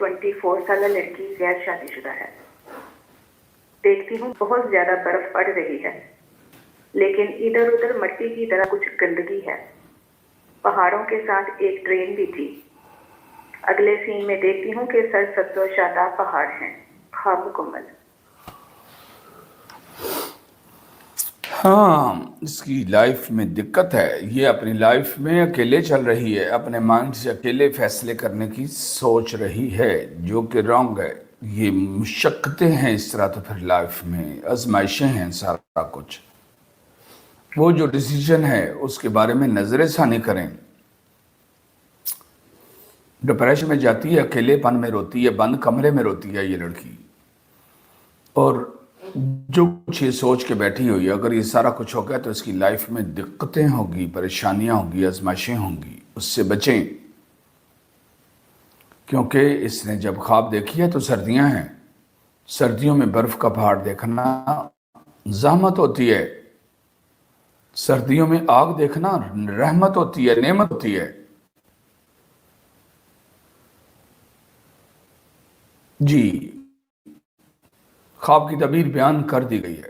24 साल लड़की गैर शादीशुदा है। देखती हूँ बहुत ज्यादा बर्फ पड़ रही है, लेकिन इधर उधर मिट्टी की तरह कुछ गंदगी है। पहाड़ों के साथ एक ट्रेन भी थी। अगले सीन में देखती हूँ कि सरसब्ज और शादाब पहाड़ हैं। ख्वाब मुकम्मल। हाँ, इसकी लाइफ में दिक्कत है। ये अपनी लाइफ में अकेले चल रही है, अपने माइंड से अकेले फैसले करने की सोच रही है, जो कि रॉन्ग है। ये मुशक्कतें हैं इस तरह, तो फिर लाइफ में आजमाइशें हैं सारा कुछ। वो जो डिसीजन है उसके बारे में नजरसानी करें। डिप्रेशन में जाती है, अकेलेपन में रोती है, बंद कमरे में रोती है ये लड़की। और जो कुछ ये सोच के बैठी हुई है, अगर ये सारा कुछ हो गया तो इसकी लाइफ में दिक्कतें होगी, परेशानियां होंगी, आजमाइशें होंगी। उससे बचें, क्योंकि इसने जब ख्वाब देखी है तो सर्दियां हैं। सर्दियों में बर्फ का पहाड़ देखना जहमत होती है। सर्दियों में आग देखना रहमत होती है, नेमत होती है। जी, ख्वाब की तबीर बयान कर दी गई है।